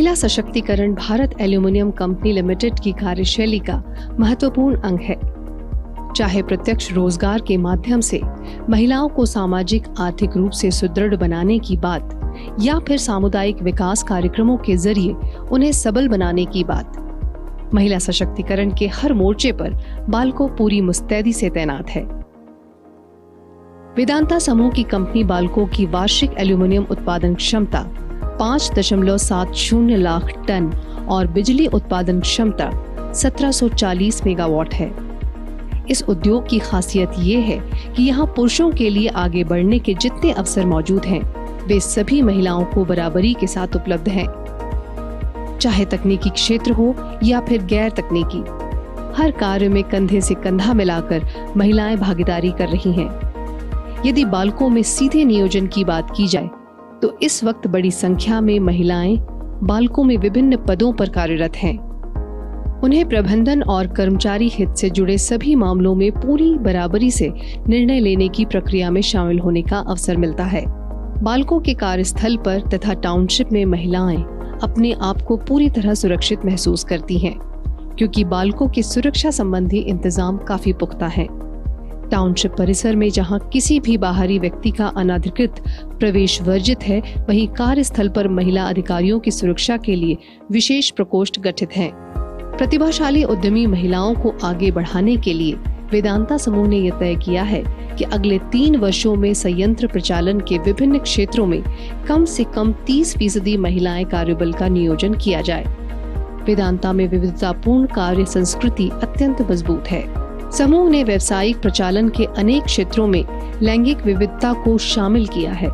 महिला सशक्तिकरण Bharat aluminium company limited की कार्यशैली का महत्वपूर्ण अंग है। चाहे प्रत्यक्ष रोजगार के माध्यम से महिलाओं को सामाजिक आर्थिक रूप से सुदृढ़ बनाने की बात या फिर सामुदायिक विकास कार्यक्रमों के जरिए उन्हें सबल बनाने की बात, महिला सशक्तिकरण के हर मोर्चे पर बाल्को पूरी मुस्तैदी से तैनात है। वेदांता समूह की कंपनी बाल्को की वार्षिक एल्यूमिनियम उत्पादन क्षमता 5.70 लाख टन और बिजली उत्पादन क्षमता 1740 मेगावाट है। इस उद्योग की खासियत ये है कि यहाँ पुरुषों के लिए आगे बढ़ने के जितने अवसर मौजूद हैं, वे सभी महिलाओं को बराबरी के साथ उपलब्ध हैं। चाहे तकनीकी क्षेत्र हो या फिर गैर तकनीकी, हर कार्य में कंधे से कंधा मिलाकर महिलाएं भागीदारी कर रही हैं। यदि बाल्को में सीधे नियोजन की बात की जाए तो इस वक्त बड़ी संख्या में महिलाएं बाल्को में विभिन्न पदों पर कार्यरत हैं। उन्हें प्रबंधन और कर्मचारी हित से जुड़े सभी मामलों में पूरी बराबरी से निर्णय लेने की प्रक्रिया में शामिल होने का अवसर मिलता है। बाल्को के कार्यस्थल पर तथा टाउनशिप में महिलाएं अपने आप को पूरी तरह सुरक्षित महसूस करती हैं, क्योंकि बाल्को के सुरक्षा संबंधी इंतजाम काफी पुख्ता हैं। टाउनशिप परिसर में जहां किसी भी बाहरी व्यक्ति का अनाधिकृत प्रवेश वर्जित है, वहीं कार्यस्थल पर महिला अधिकारियों की सुरक्षा के लिए विशेष प्रकोष्ठ गठित हैं। प्रतिभाशाली उद्यमी महिलाओं को आगे बढ़ाने के लिए वेदांता समूह ने यह तय किया है कि अगले 3 वर्षों में संयंत्र प्रचालन के विभिन्न क्षेत्रों में कम से कम 30% महिलाएं कार्यबल का नियोजन किया जाए। वेदांता में विविधतापूर्ण कार्य संस्कृति अत्यंत मजबूत है। समूह ने व्यावसायिक प्रचालन के अनेक क्षेत्रों में लैंगिक विविधता को शामिल किया है।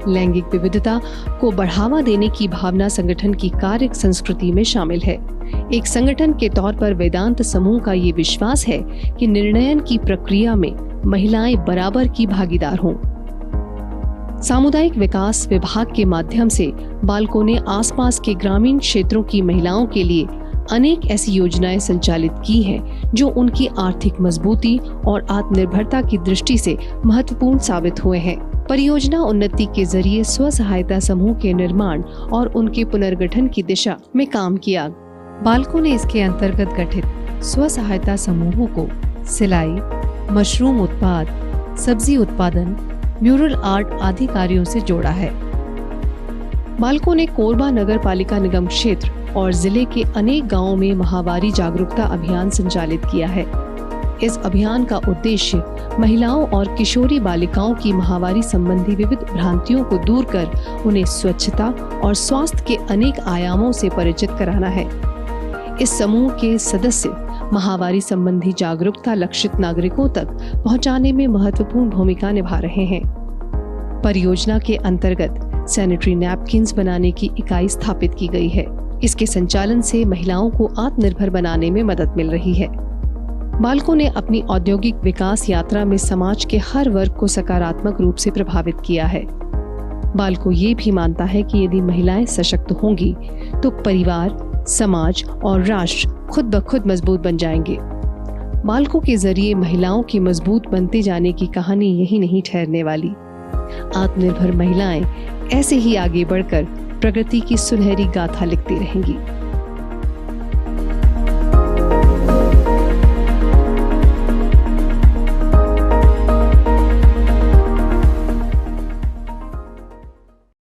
लैंगिक विविधता को बढ़ावा देने की भावना संगठन की कार्य संस्कृति में शामिल है। एक संगठन के तौर पर वेदांत समूह का ये विश्वास है कि निर्णयन की प्रक्रिया में महिलाएं बराबर की भागीदार हों। सामुदायिक विकास विभाग के माध्यम से बाल्को ने आसपास के ग्रामीण क्षेत्रों की महिलाओं के लिए अनेक ऐसी योजनाएं संचालित की हैं जो उनकी आर्थिक मजबूती और आत्मनिर्भरता की दृष्टि से महत्वपूर्ण साबित हुए हैं। परियोजना उन्नति के जरिए स्व सहायता समूह के निर्माण और उनके पुनर्गठन की दिशा में काम किया। बाल्को ने इसके अंतर्गत गठित स्व सहायता समूहों को सिलाई, मशरूम उत्पाद, सब्जी उत्पादन, म्यूरल आर्ट आदि कार्यों से जोड़ा है। बाल्को ने कोरबा नगर पालिका निगम क्षेत्र और जिले के अनेक गांवों में माहवारी जागरूकता अभियान संचालित किया है। इस अभियान का उद्देश्य महिलाओं और किशोरी बालिकाओं की माहवारी संबंधी विविध भ्रांतियों को दूर कर उन्हें स्वच्छता और स्वास्थ्य के अनेक आयामों से परिचित कराना है। इस समूह के सदस्य माहवारी संबंधी जागरूकता लक्षित नागरिकों तक पहुंचाने में महत्वपूर्ण भूमिका निभा रहे हैं। परियोजना के अंतर्गत सैनिटरी नैपकिन्स बनाने की इकाई स्थापित की गई है। इसके संचालन से महिलाओं को आत्मनिर्भर बनाने में मदद मिल रही है। बाल्को ने अपनी औद्योगिक विकास यात्रा में समाज के हर वर्ग को सकारात्मक रूप से प्रभावित किया है। बाल्को ये भी मानता है कि यदि महिलाएं सशक्त होंगी तो परिवार, समाज और राष्ट्र खुद ब खुद मजबूत बन जाएंगे। बाल्को के जरिए महिलाओं की मजबूत बनते जाने की कहानी यही नहीं ठहरने वाली। आत्मनिर्भर महिलाएं ऐसे ही आगे बढ़कर प्रगति की सुनहरी गाथा लिखती रहेंगी।